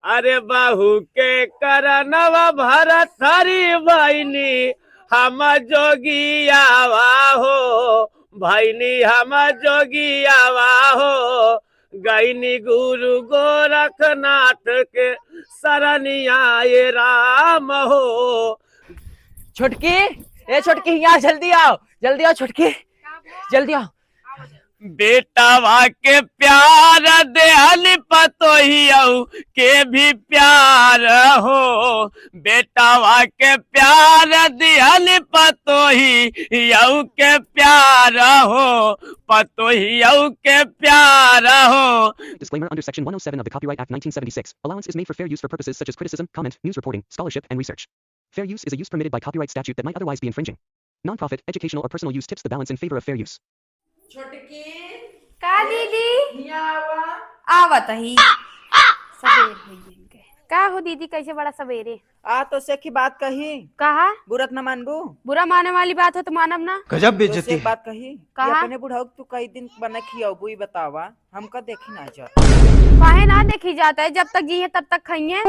अरे बाहू के करनवा भरत हरी बहनी हम जोगियावा हो भैनी हम जोगियावा हो गैनी गुरु गोरखनाथ के शरणिया ये राम हो। छोटकी, ए छोटकी यहाँ जल्दी आओ छोटकी, जल्दी आओ। बेटावा के प्यार देहल पतोहियऊ के भी प्यार हो बेटावा के प्यार दिहल पतोहियऊ के प्यार हो पतोहियऊ के प्यार हो। Disclaimer under Section 107 of the Copyright Act 1976. Allowance is made for fair use for purposes such as criticism, comment, news reporting, scholarship, and research. Fair use is a use permitted by copyright statute that might otherwise be infringing. Non-profit, educational, or personal use tips the balance in favor of fair use. छोटकी का दीदी आवत ही सवेर हो गए। का हो दीदी, कैसे बड़ा सवेरे आ तो से की बात कही कहा? बुरत न मानबू। बुरा माने वाली बात हो तो मानब ना। गजब तो बेइज्जती से एक बात कही कहा? अपने बुढ़ाऊ तू कई दिन बना खियाबू ही बतावा हमका देखी ना जा। काहे ना देखी जाता है, जब तक जी है तब तक खाइए।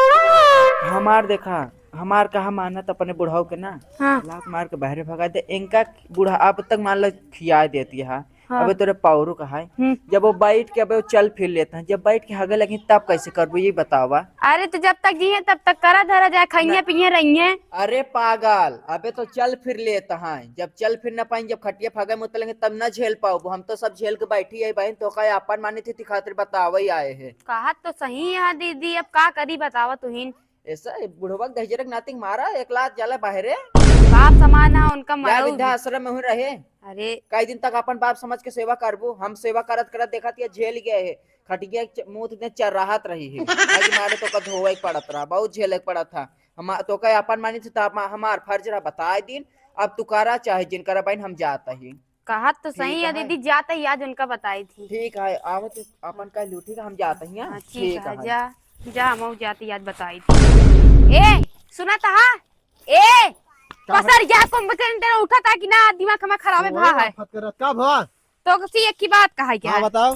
हमार देखा हमार कहा मानत अपने बुढ़ाऊ के ना हाँ। लात मार के बाहर भगा दे इनका बुढ़ा अब तक मान लो खिया देती है। हाँ। अबे तेरे पावरू कहा है जब वो बैठ के अबे वो चल फिर लेते हैं जब बैठ के हगे लगी तब कैसे करबू ये बतावा। अरे तो जब तक जी है तब तक करा धरा जाए, खाइए पिए रहिए। अरे पागल अबे तो चल फिर लेता है जब चल फिर न पाएंगे जब खटिया फगे में उतरेंगे तब न झेल पाओ। हम तो सब झेल के बैठी है बहन तो का अपन मानी थी खातिर बतावा ही आए है। कहा तो सही है दीदी, अब का करी बतावा तुहिन। ऐसा बुढ़वा दहजरक नातिंग मारा एक लाख जाला बाहरे बाप समान है उनका या मरो। वृद्धाश्रम में रहे अरे कई दिन तक अपन बाप समझ के सेवा करबू। हम सेवा करत करत देखा झेल गए है खटिया मुंह इतने चर्राहत रही है मारे तो का धोवे पड़त रहा बहुत झेले पड़ा था। हम तो कह अपन मानी थी हमार फर्ज रहा बताए दिन अब तू करा चाहे जिन करा बहन हम जाता ही। कहा तो सही है दीदी, जाते ही आज उनका बताई थी। ठीक है आओ तो अपन का लूटी का हम जाते ही। हाँ, ठीक है जा हम जाती याद बताई थी। ए सुना था ए पसर जा कुंभकर्ण उठा था कि ना दिमाग हमारा खराब है भा है का भा तो किसी एक की बात कहा क्या? हाँ बताओ।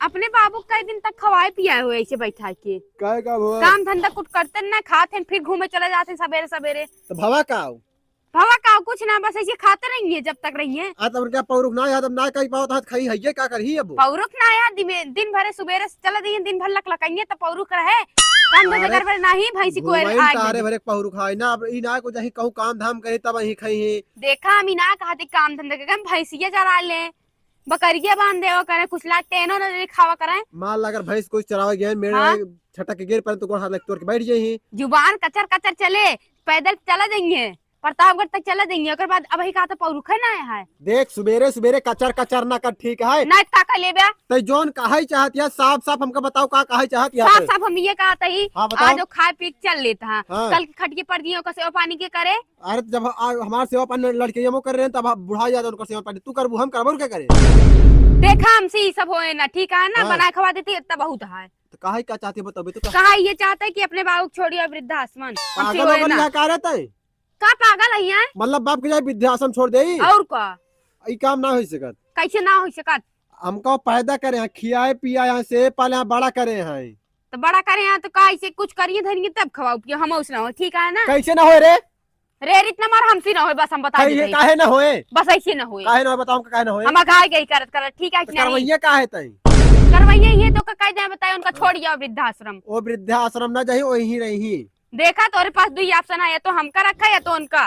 अपने बाबू कई दिन तक खवाए पियाए हुए ऐसे बैठा के काय का भवा काम धंधा कुछ करते ना, खाते फिर घूमे चले जाते सवेरे सवेरे। तो भवा का भवा का कुछ ना बस ऐसे खाते रहेंगे जब तक रहिए। आ तब क्या पौरुख ना याद ना कहीं पाओ तो खाई है क्या करही अब पौरुख ना यार दिन भरे सवेरे चले दिए दिन भर लकलकाइए तो पौरुख रहे काम धंधा करवे नहीं भैंसी को तारे भरे पौरुख है ना अब ई ना को जही कहूं काम धाम करे तब ही खाई है। देखा हम ना कहते काम धंधा के भैंसिया चरा ले बकरिया बांध दे करे कुछ लाख टेनो न खावा करे। मान ला अगर भैंस कोई चरावे गए मेरे हाँ? छटक के गिर पर तो हाथ लग तोड़ के बैठ जाई जुबान कचर कचर चले पैदल चला देंगे प्रतापगढ़ तक चला देंगे ओकर बाद अब ही कहा तो पौरुख है ना है। देख सुबेरे सुबेरे कचर कचर ना कर ठीक है ना का लेबे तो जोन काहे चाहत है साफ साफ हमको बताओ का काहे चाहत है। साफ साफ हम ये कहते ही हाँ, बताओ। आज खा पी के चल लेता है हाँ। कल खटिए पड़ दिए का सेवा पानी के करे। अरे जब हमारे सेवा पानी लड़के हम कर रहे हैं तब बुढ़ा जाता उनका सेवा पानी तू करबू हम करबू क्या करे। देखा हमसे सब होए ना ठीक है ना हाँ। बना खवा देते इतना बहुत है। तो काहे क्या चाहती है बताओ तू कहा ये चाहता है कि अपने बाबू को छोड़िए वृद्धाश्रम हमसे पागल होए हो ना। गया का रहता है का पागल है यहाँ? मतलब बाप के जाए वृद्धाश्रम छोड़ दे और का ई काम ना हो सकत। कैसे ना हो सकत? हमको पैदा करे हैं खियाए पिया यहाँ से पहले यहाँ बड़ा करे हैं तो बड़ा करे यहाँ तो कैसे कुछ करिए धरिए तब खवाओ पियो हम उस ना हो ठीक है ना। कैसे ना होए रे रे इतना मार हमसे ना हो बस हम बता देते काहे ना होए बस ऐसे ना होए काहे ना बताओ काहे ना होए हम गाय गई करत करत ठीक है कि नहीं करवैया काहे तई करवाइए ये तो कह जाए बताए उनका छोड़िए वृद्धाश्रम। ओ वृद्धाश्रम ना जाही वही रही। देखा तोरे पास दो ऑप्शन है या तो हमका रखा या तो उनका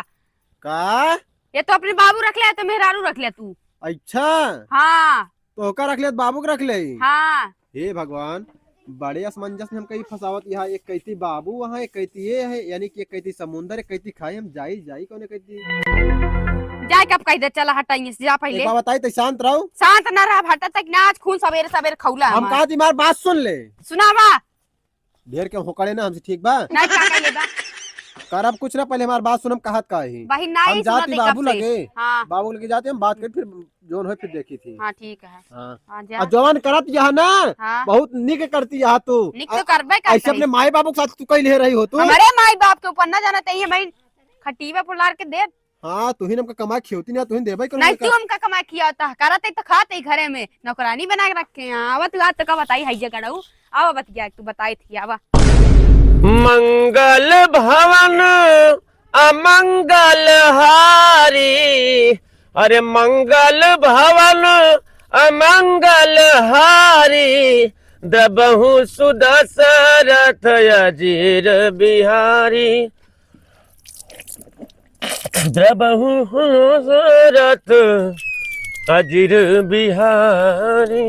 का या तो अपने बाबू रख ले या तो मेहरारू रख ले तू। अच्छा हाँ तो का रख ले बाबू के रख ले। हाँ हे भगवान बड़े असमंजस में हम कहीं फसावत यहाँ एक कहती बाबू वहाँ एक कहती ये है यानी कि एक कहती समुंदर एक कहती खाई हम जाई जाई कौन कहती जाए कब कह दे चला हटाइए जा पहले एक बात बताई तो शांत रहो शांत न रहा हटा तक नाच खून सवेरे सवेरे खौला हम कहा तुम्हारी बात सुन ले सुनावा ढेर के होकड़े ना हमसे ठीक बा नहीं का कह लेबा करब कुछ ना पहले हमारी बात सुनम कहत का ही भाई हम नहीं सुना जाती दे बाबू कब से। लगे हाँ बाबू लगे जाते हम बात कर फिर जोन हो फिर देखी थी। हाँ ठीक है हाँ हाँ और जा जवान करत यह ना हाँ बहुत निक करती यह तू निक तो करबे कर ऐसे अपने माई बाबू के साथ तू कहीं ले रही हो तू। हमारे माई बाप के ऊपर न जाना चाहिए भाई खटीवा पुलार के दे हाँ तू ही हमका कमा खियोती ना तू ही देबे नहीं तू हमका कमा किया होता करते तो खाते घरे में नौकरानी बना के रखे हैं। आवा तू आज तो का बताई है जगह आओ बतिया तू बताई थी आवा मंगल भवन अमंगल हारी, अरे मंगल भवन अमंगल हारी, दबहु सुदशरथ अजीर बिहारी, दबहु सुदशरथ अजीर बिहारी।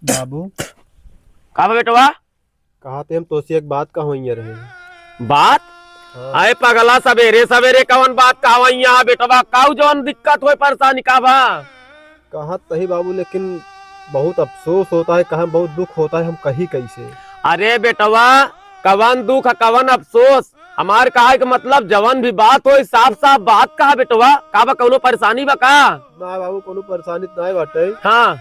बाबू का बेटवा कहा थे हम तो से एक बात कहोइए रहे। बात हाँ। आए पगला सवेरे सवेरे कवन बात कहवैया बेटवा, काऊ जौन दिक्कत होए परेशानी का बा? कहा तही बाबू, लेकिन बहुत अफसोस होता है, कहा बहुत दुख होता है, हम कही कैसे। अरे बेटवा कवन दुख कवन अफसोस, हमार कहा के मतलब जवन भी बात हो साफ साफ बात कहा बेटवा, का बा कौनो परेशानी बा का? ना बाबू कोनो परेशानी तो नहीं बाटे। हाँ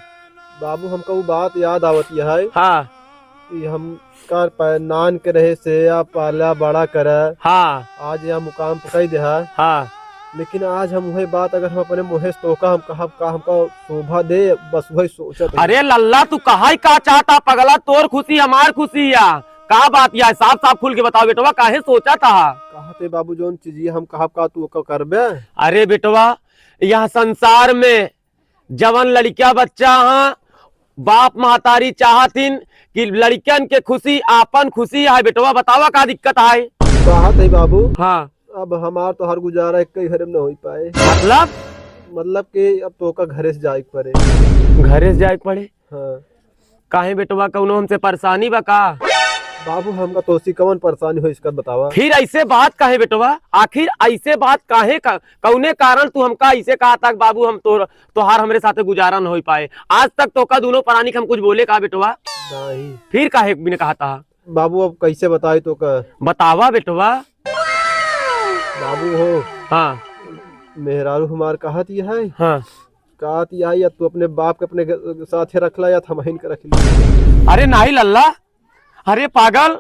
बाबू हमका वो बात याद आवती है हाँ कि हम कर नान के रहे से या पाला बड़ा करे, हाँ आज यहाँ मुकाम पकड़ दे है। हाँ लेकिन आज हम वही बात अगर हम अपने मुँह से टोका हम कहा का हमका शोभा दे, बस वही सोचत। अरे लल्ला तू कहा का चाहता पगला, तोर खुशी हमार खुशी या का बात या साफ साफ खुल के बताओ बेटवा, काहे सोचा था? कहते बाबू जोन चीज हम कहा का तू करबे। अरे बेटवा यह संसार में जवन लड़किया बच्चा हाँ बाप महतारी चाहतीन कि लड़कियन के खुशी आपन खुशी है बेटवा, बतावा का दिक्कत है? कहत है बाबू, हाँ अब हमार तो हर गुजारा एक घर में न हो पाए। मतलब कि अब तो का घरे से जाए पड़े। घरे से जाए पड़े? हाँ। काहे बेटवा कौनो हमसे परेशानी बा का? बाबू हमका तो सी कवन परेशानी हो इसका बतावा। फिर ऐसे बात काहे बेटवा, आखिर ऐसे बात काहे कौने कारण तू हमका ऐसे कहा था बाबू हम तोहार हमरे साथे गुजारा न हो पाए? आज तक तो का दोनों प्राणी के हम कुछ बोले का बेटवा? नहीं। फिर काहे बिना कहा था? बाबू अब कैसे बताए तो का बतावा बेटवा। बाबू हो हाँ मेहरारू हमार कहत ये है, हाँ कहत ये है या तू अपने बाप के अपने साथे रखला या थमहीन के रख ली। अरे नहीं लल्ला, अरे पागल,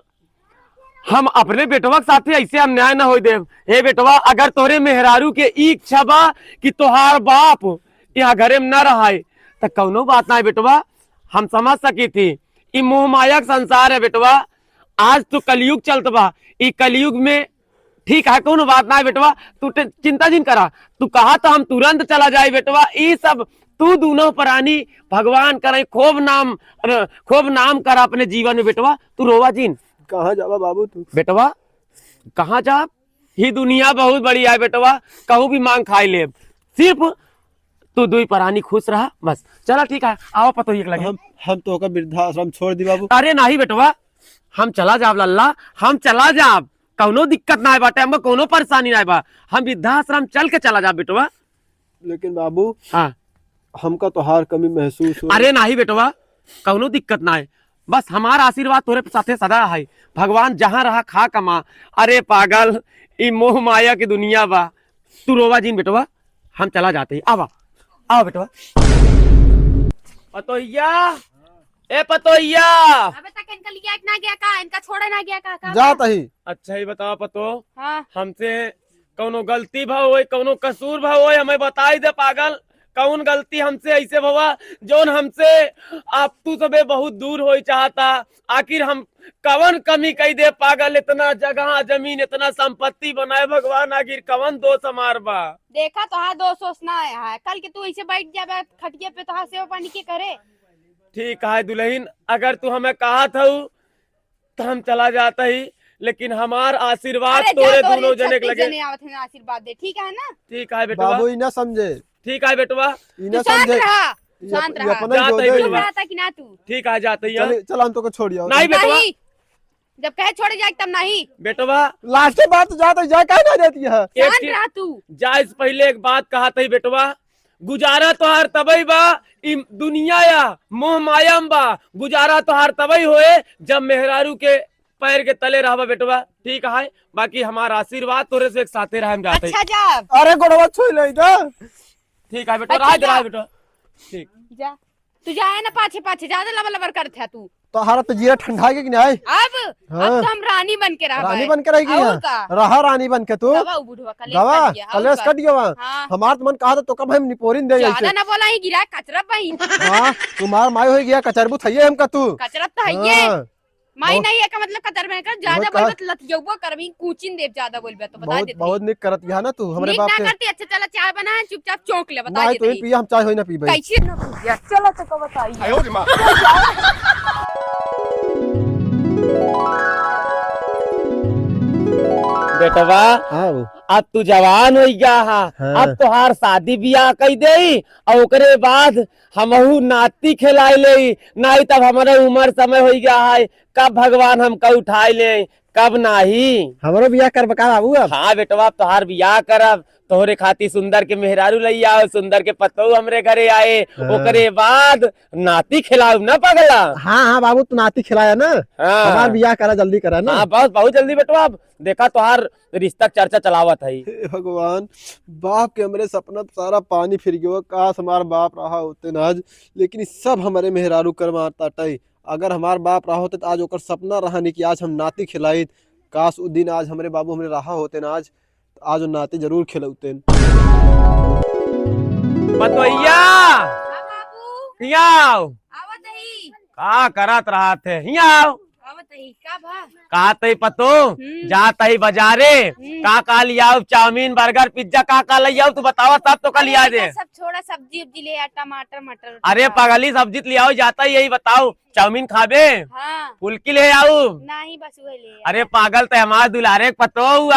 हम अपने बेटवा के साथे ऐसे अन्याय न हो देव। हे बेटवा अगर तोरे मेहरारू के इच्छा बा कि तोहार बाप यहाँ घरे में न रहाए तो कौनो बात ना है बेटवा, हम समझ सकी थी। ई मोह माया का संसार है बेटवा, आज तो कलयुग चलत बा, ई कलयुग में ठीक है कौनो बात ना है बेटवा, तू चिंता जिन करा, तू कहा तो हम तुरंत चला जाए बेटवा। ई सब तू दोनों प्राणी भगवान करे खूब नाम कर अपने जीवन में बेटवा, तू रोवा जिन। कहाँ जावा बाबू तू? बेटवा कहाँ जा, ही दुनिया बहुत बड़ी है बेटवा, कहूँ भी मांग खाई ले, सिर्फ तू दुई प्राणी खुश रहा बस। चला ठीक है आओ पतो एक लगे। हम तो का वृद्धाश्रम छोड़ दी बाबू। अरे नहीं बेटवा हम चला जाब लल्ला, हम चला जाब, कौनो दिक्कत ना है बाटे, हमको कोनो परेशानी ना है बा, हम वृद्धाश्रम चल के चला जाब बेटवा। लेकिन बाबू हाँ हमका तो हार कमी महसूस हो। अरे नहीं बेटवा कौनो दिक्कत ना है, बस हमारा आशीर्वाद तोरे साथे सदा है, भगवान जहाँ रहा खा कमा। अरे पागल ई मोह माया की दुनिया बा, तू रोवा जिन बेटवा, हम चला जाते ही। आवा आओ बेटवा। पतोहिया ए पतोहिया, अबे तक इनका लिया ना गया का, इनका छोड़ा ना गया का जाता ही। अच्छा ही बताओ पतो, हाँ हमसे कौनो गलती भाव हो कौनो कसूर भाव हो हमें बताई दे पागल, कौन गलती हमसे ऐसे भवा जोन हमसे आप तू सबे बहुत दूर हो चाहता, आखिर हम कवन कमी कही दे पागल, इतना जगह जमीन इतना संपत्ति बनाए भगवान, आखिर कवन दोष हमार बा? देखा तो हाँ दो सोचना है, कल के तू ऐसे बैठ जा खटिया पे तो हाँ सेवा पानी के करे। ठीक है दुल्हन, अगर तू हमें कहा था तो हम चला जाता ही, लेकिन हमार आशीर्वाद तोरे दोनों जने के लगे। आशीर्वाद दे ठीक है ना? ठीक है बेटवा, बाबू इना समझे। ठीक है बेटवा, इना शांत समझे। रहा, शांत रहा। अपना ही जाता जो ही दे। बेटवा। रहा था कि ना तू? ठीक है जाते ही। चल हम तो को छोड़ दिया। नहीं बेटवा, नहीं जब कहे छोड़े जाए तब नहीं बेटवा लास्ट के बाद जाता जा काहे ना देती है। एक शांत रहा तू। जाए से पहले एक बात कहा था बेटवा, गुजारा तो हर तबई बा ई दुनिया या मोह मायाम बा, गुजारा तो हर तबई होए जब मेहरारू के पैर के तले रहा बेटवा। ठीक है, बाकी हमारा आशीर्वाद तोरे से एक साथे रह हम जाते। अच्छा जा। अरे गोड़वा छोड़ ले इधर। ठीक है बेटा, अच्छा राज जा। रहा बेटा। ठीक जा तू जाए ना पाछे पाछे, ज्यादा लबर लबर करत है तू। तो हमारा तो जीरा ठंडा के नहीं अब तो हम रानी बन के रहा रानी बन के रहेगी और यहाँ। का? रहा रानी बन के तू दवा बुढ़वा कलेश दवा कर दिया, और कलेश का? कट गया वहाँ। हाँ। हमार तो मन कहा था तो कब हम निपोरिन दे ज्यादा ऐसे। ना बोला ही, गिरा कचरा बही। हाँ तुम्हार माई हो गया कचरबू थइए हमका तू। कचरा तो है ये, हाँ, माई नहीं है का मतलब कतर में कर, ज्यादा बहुत बोलबे तो लतियौबो करबी, कूचिन देव ज्यादा बोलबे तो बता बहुत देती। बहुत निक करत यहाँ ना तू हमरे नीक बाप ना के। करती, अच्छा चला चाय बना है, चुपचाप चौंक ले, बता नहीं तू ही देती। पिया हम चाय होई ना पीबे। कैसे ना पूछिया, चलो तो को बताइए। बेटवा हाँ अब तू जवान हो गया हा। हाँ। अब तोहार शादी ब्याह कई दे और ओकरे बाद हमहू नाती खिलाई ले, नहीं तब हमारे उम्र समय हो गया है, कब भगवान हमका उठाई ले कब नहीं। हमारो बियाह कर बका बाबू अब। हाँ बेटवा अब तोहार ब्याह करब, तोहरे खातिर सुंदर के मेहरारू लई आओ, सुंदर के पतऊ हमरे घरे आए, हाँ। ओकरे बाद नाती खिलाऊ ना पगला। हाँ हाँ बाबू तू नाती खिलाया ना। हाँ। हमार बियाह करा जल्दी करा ना। हाँ बहुत बहुत जल्दी बेटवा, अब देखा तोहार रिश्ता चर्चा चलावत है। हे भगवान बाप के हमरे सपना तो सारा पानी फिर गयो। काश हमार बाप रहा होते ना आज, लेकिन ई सब हमारे मेहरारू कर मारता टई। अगर हमार बाप रहा होते तो आज ओकर सपना रहा नहीं कि आज हम नाती खिलाई। काश उस दिन आज हमरे बाबू हमरे रहा होते ना आज वो नाती जरूर खिलौते। बतोइया हाँ बाबू, हिया आओ। आवत ही, का करत रहा थे, हिया आओ। आवत ही, का भा? का तई पतो जात ही बाजारे, का लियाओ, चाउमीन बर्गर पिज्जा का लियाओ, तू बताओ सब तो का लिया दे। सब छोड़ा, सब्जी उब्जी ले आ, टमाटर मटर। अरे पगली सब्जी लियाओ, जाता ही यही बताओ, चाउमीन खाबे हाँ फुल्की ले आओ। नहीं बस वही ले आ। अरे पागल ते हमार दुलारे के पतो हुआ।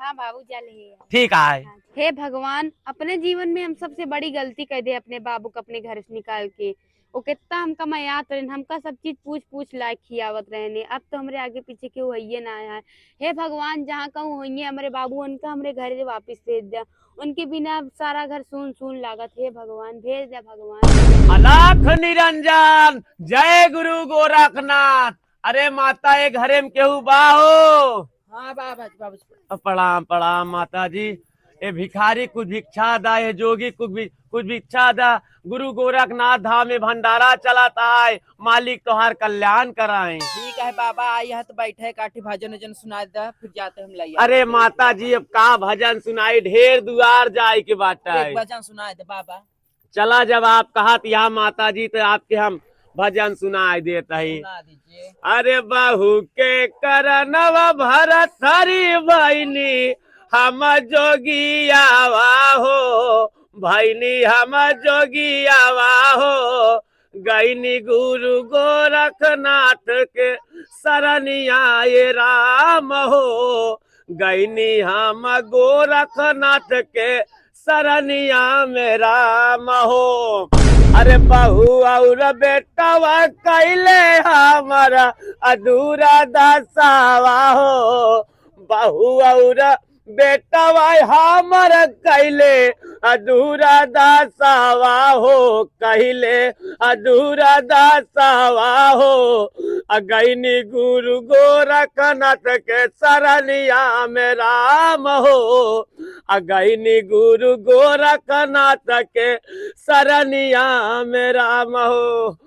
हाँ बाबू जा ले आ। ठीक है। हे भगवान, अपने जीवन में हम सबसे बड़ी गलती कर दे, अपने बाबू को अपने घर से निकाल के। वो कितना हमका मयात रहे, हमका सब चीज पूछ पूछ लायक खियावत रहने, अब तो हमरे आगे पीछे क्यों होइए ना आया है। हे भगवान, जहाँ कहूँ होइए हमारे बाबू, उनका हमरे घर वापिस भेज दिया, उनके बिना सारा घर सुन सुन लागत। हे भगवान भेज दिया भगवान। अलख निरंजन, जय गुरु गोरखनाथ। अरे माता ए घरे में केहू बाहो। हाँ बाबा बाबू। प्रणाम प्रणाम माता जी। ए भिखारी कुछ भिक्षा दा, ये जोगी कुछ भिक्षा दा। गुरु गोरखनाथ धाम में भंडारा चलाता है, मालिक तोहार कल्याण कराए। ठीक है बाबा, आई यहाँ तो बैठे, काठी भजन वजन सुना दे, फिर जाते हम लइया। अरे माता जी अब का भजन सुनाई, ढेर दुआर जाए के बाटा एक है। भजन सुना दे बाबा। चला जब आप कहत यहाँ माता जी तो आपके हम भजन सुनाई देता ही। सुना दीजिए। अरे बहू के करनव भरत हरी बहनी हम जोगियावा हो, भैनी हम जोगियावा हो, गैनी गुरु गोरखनाथ के शरणिया ये राम हो, गैनी हम गोरखनाथ के शरणिया में राम हो। अरे बहू और बेटवा कैले हमारा अधूरा दसावा हो, बहू और बेटवा हमर कैले अधूरा दसावा हो, कहले अधूरा दसावा हो, अगैनी गुरु गोरखनाथ के शरणिया में राम हो, अगैनी गुरु गोरखनाथ के शरणिया में राम हो।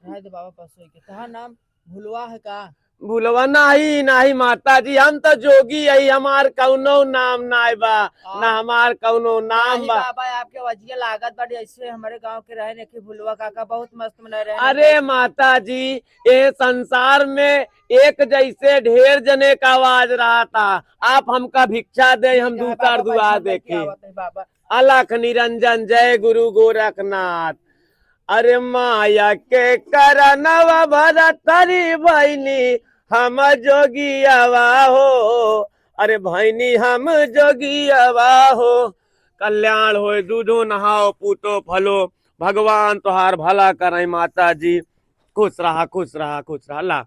बाबा पास कहा नाम भूलवा है का? भूलवा नहीं माता जी, हम तो जोगी है, हमार कौनो नाम नाय बा, ना हमार कौनो नाम बा। बाबा आपके वजिया लागत बड़ी, ऐसे हमारे गांव के रहे ने कि भूलवा काका बहुत मस्त मना रहे। अरे माता जी, ये संसार में एक जैसे ढेर जने का आवाज रहा था, आप हमका भिक्षा दे, हम दूसरा दुआ देखे। बाबा अलख निरंजन, जय गुरु गोरखनाथ। अरे माया के करनव भरत हरी बहनी हम जोगियावा हो, अरे भैनी हम जोगियावा हो, कल्याण होए दूधो नहाओ पूतो फलो, भगवान तोहार भला करे माता जी, खुश रहा खुश रहा खुश रहा। ला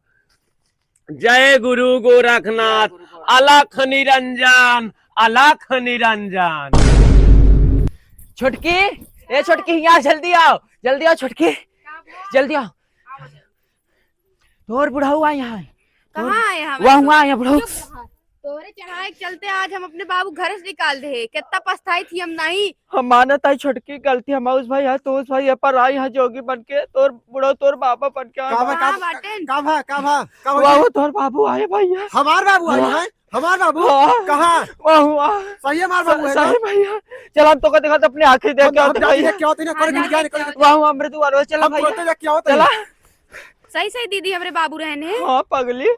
जय गुरु गोरखनाथ, अलख निरंजन अलख निरंजन। छोटकी, ए छोटकी यहाँ जल्दी आओ छोटकी, जल्दी आओ। और बुढ़ाऊ यहाँ कहाँ है हम? वहाँ यहाँ बुढ़ाऊ। तोरे चढ़ाए के चलते आज हम अपने बाबू घर से निकाल दे। कितना पछताई थी हम नहीं। हम मानत आई छोटकी गलती हमाउस भाई है तो उस भाई पर आई है जोगी बन के तोर बुढ़ो तोर बाबा बन के का कहाँ बाटे? बाबू तोर बाबू आए भैया हमार बाबू आए हैं हमार बाबू हाँ। कहाँ सही है हमार बाबू है ना? सही भैया चल हम तो का देखा अपनी आंखें देख के आते भैया क्या होती है कर क्या कर वाहू अमृत वालो चला हम भैया बोलते हैं क्या होता चला है सही सही दीदी हमरे बाबू रहने। हाँ पगली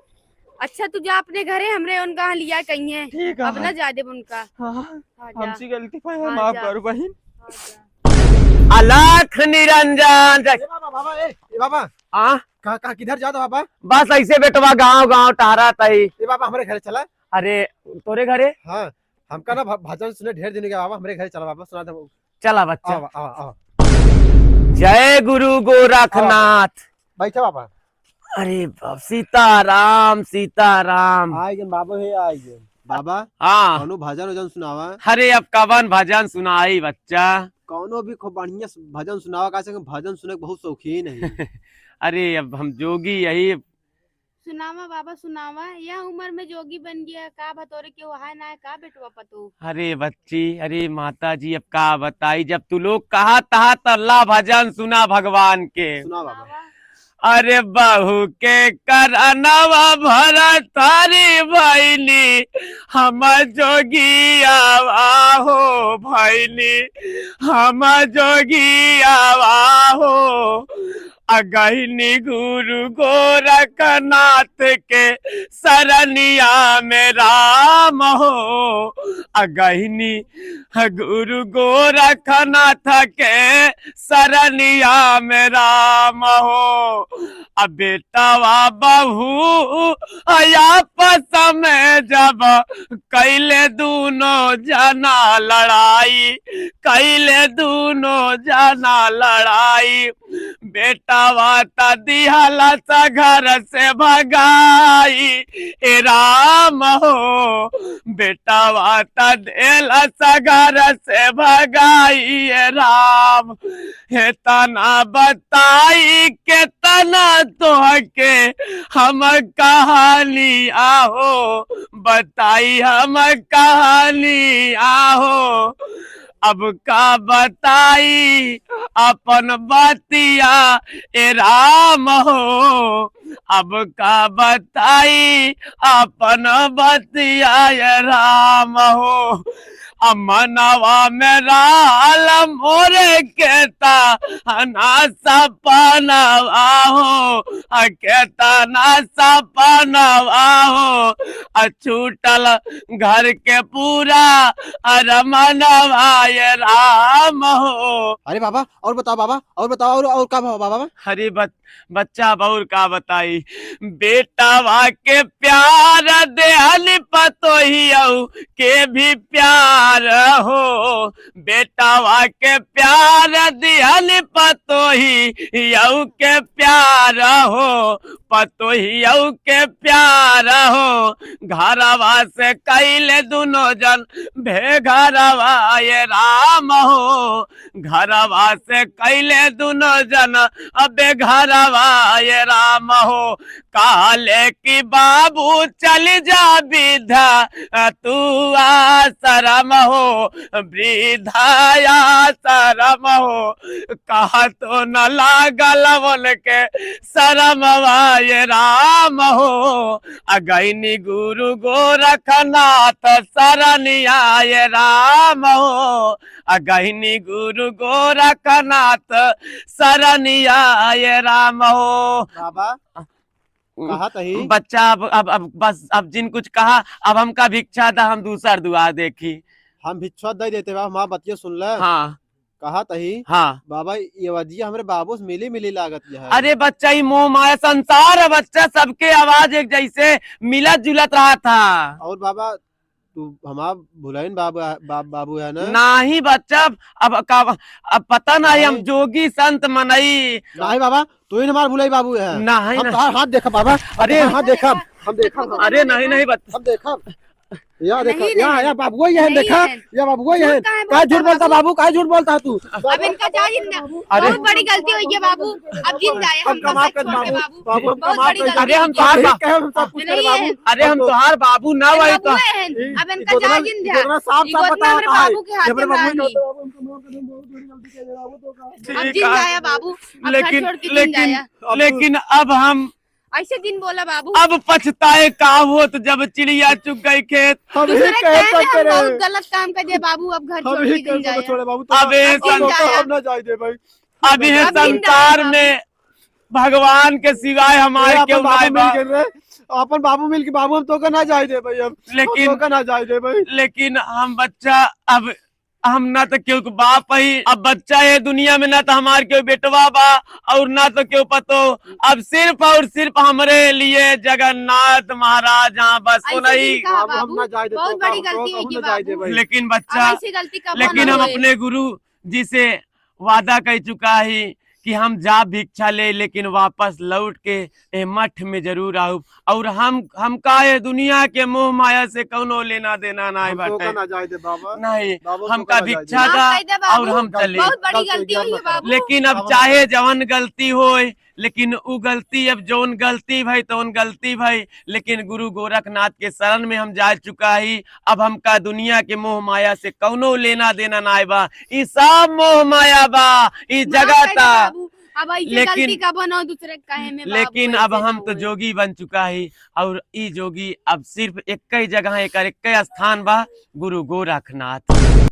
अच्छा तू जा अपने घरे हमरे उनका लिया कहीं है। ठीक है अब ना जा दे उनका। हाँ हाँ, जा। हमसे गलती भाई हाँ, माफ जा। करो बहन। हाँ, जा। अलख निरंजन ए बाबा ए बाबा आ कहाँ किधर जाता बाबा? बस ऐसे बेटवा गांव गांव टहरा तई। ए बाबा हमारे घर चला। अरे तोरे घरे हाँ हमका ना भजन सुने ढेर दिन के बाबा हमारे घर चला बाबा सुना दो। चला बच्चा। आओ आओ आओ जय गुरु गोरखनाथ। बैठा बाबा। अरे सीताराम सीताराम। आए गए बाबा है आए गए बाबा। हाँ कौनो भजन वजन सुनावा। अरे अब कवन भजन सुनाई बच्चा। कौनो भी खूब बढ़िया भजन सुनावा का भजन सुने के बहुत शौकीन है। अरे अब हम जोगी यही सुनावा बाबा सुनावा। यह उम्र में जोगी बन गया का बतौरे के वहा ना का बेटवा पतो। अरे बच्ची अरे माता जी अब का बताई जब तू लोग कहा तहा तल्ला भजन सुना भगवान के। सुना बाबा। अरे बहू के करनवा भर तारी भैली हम जोगी आवा हो भैली हम जोगी आवा हो अगहिनी गुरु गोरखनाथ के सरनिया में राम हो अगहिनी गुरु गोरखनाथ के सरनिया में राम हो। अब बेटावा बहू आपस में जब कैले दोनों जना लड़ाई कैले दोनों जना लड़ाई बेटावा ता दिहला सा घर से भगाई ए राम हो बेटावा ता देला सा घर से भगाई ए राम हे तना बताई के तना तो के हम कहानी आहो बताई हम कहानी आहो अब का बताई अपन बतिया ए राम हो अब का बताई अपन बतिया ए राम हो अमनवा में राल मोरे केता ना सपनवा हो केता ना सपनवा हो छूटल घर के पूरा रमनवा ये राम हो। अरे बाबा और बताओ बाबा और बताओ और का बाबा। हरी बच्चा बहुर का बताई बेटावा के प्यार देहली पतो ही के भी प्यार हो बेटावा के प्यार दिहली पतो ही के प्यार हो पतो ही के प्यार हो घरवा से कैले दोनों जन भेघरवा ये राम हो घरवा से कैले दोनों जन अबे घरवा ये राम हो काले की बाबू चल जा विधा तू आश्रम हो वृद्धाया शरम हो कहा तो न लागल बोल के शरम ये राम हो अगैनी गुरु गोरखनाथ सरनिया ये राम हो अगैनी गुरु गोरखनाथ सरनिया ये राम हो। बाबा कहा तही बच्चा अब बस अब जिन कुछ कहा अब हमका भिक्षा दा हम दूसर दुआ देखी। हम भिक्षा दे देते बाबा माँ बतिया सुन ले। हाँ कहा तही हाँ बाबा ये वजिया हमारे बाबू से मिली मिली लागत है। अरे बच्चा ही मोह माया संसार है बच्चा सबके आवाज एक जैसे मिलत जुलत रहा था। और बाबा तू हमारा भुलाइन बाबू है ना। नहीं बच्चा अब पता नहीं हम जोगी संत मनई नहीं बाबा तू ही हमारा भुलाई बाबू है। नहीं हम हाथ देखा बाबा। अरे हाथ देखा हम देखा अरे नहीं नहीं बच्चा हम देखा यहाँ देखा, नहीं यहाँ रहन। यहाँ बाबू ये है, नहीं देखा रहन। या बाबू ये है। झूठ काहे क्या झूठ बोलता बाबू? बाबू, क्या झूठ बोलता तू? अब इनका जा जिंदा, अरे- बहुत बड़ी गलती हुई है बाबू, अब जिंदा है, हम हमको कमा सच कर छोड़ दे बाबू, बाबू, बाबू हम बहुत कमा बड़ी कर गलती अरे हम हुई तो है। हर ठीक है, हम सब कुछ नहीं करे है। बाबू। अरे हम तोहार बाबू ना ये वही बाबू तो है, अब इनका जा इतना- जिंदा, इतना साफ ये साफ गोद में बताया हमारे कहा है। बाबू के हाथ जब मेरे में बाबू रानी। कहते हैं, हम कमा कर बहुत बड़ी गलती कर रहे हैं, बाबू तो कहा। अब ठीक जिंदा है। है बाबू, अब घर लेकिन छोड़ के जिंदा लेकिन है। लेकिन अब हम ऐसे दिन बोला बाबू, अब पछताए का होत जब चिड़िया चुग गई खेत। हम ही दूसरे कह कहने सकते हम बहुत रहे, गलत काम कर दिए बाबू, अब घर हम छोड़ ही के कह जिंदा सकते है। छोड़े बाबू। अब ये अब जिंदा है। हम ना जाए दे भाई। अब ये अब जिंदा है संसार बाबू। में भगवान के सिवाय हमारे क्यों बाबू नहीं मिल बा। गए रे, अपन बाबू मिल के बाबू हम तो का ना जाए दे भाई। हम लेकिन- तो का ना जाए दे भाई। लेकिन हम बच्चा अब हम ना तो क्यों बाप ही, अब बच्चा ये दुनिया में ना तो हमारे क्यों बेटवा बा और ना तो क्यों पतो। अब सिर्फ और सिर्फ हमारे लिए जगन्नाथ महाराज यहाँ बस ऐसे नहीं। दिन कहा बाबू हम बाबू, ना जाए दे, बहुत तो बड़ी का- गलती तो हुई हम है ना जाए दे बाबू। भाई। लेकिन अब बच्चा, ऐसी गलती कब लेकिन ना हम होए। अपने गुरु जी से वादा कर चुका ही कि हम जा भिक्षा ले लेकिन वापस लौट के ए मठ में जरूर आऊ। और हम का ये दुनिया के मोह माया से कौनो लेना देना नहीं हम तो का बाटे। ना जाए दे बाबा। नहीं, बाबू हम तो का का ना जाए भिक्षा दे। दा माफ कर दे बाबू, और हम चले। बहुत बड़ी गलती गलती हुई है बाबू। लेकिन अब बाबू- चाहे जवन गलती होए, लेकिन उ गलती अब जोन गलती भाई तोन गलती भाई, लेकिन गुरु गोरखनाथ के शरण में हम जा चुका ही। अब हमका दुनिया के मोह माया से कौनो लेना देना ना बा। ई सब मोह माया बा, ई माफ कर जगह दे ता। बाबू, अब ऐसे लेकिन- गलती का बनाओ दूसरे के कहे में बाबू, लेकिन अब ऐसे ना हम तो होए। जोगी बन चुका ही। और ई जोगी अब सिर्फ एक ही जगह, एक स्थान बा, गुरु गोरखनाथ।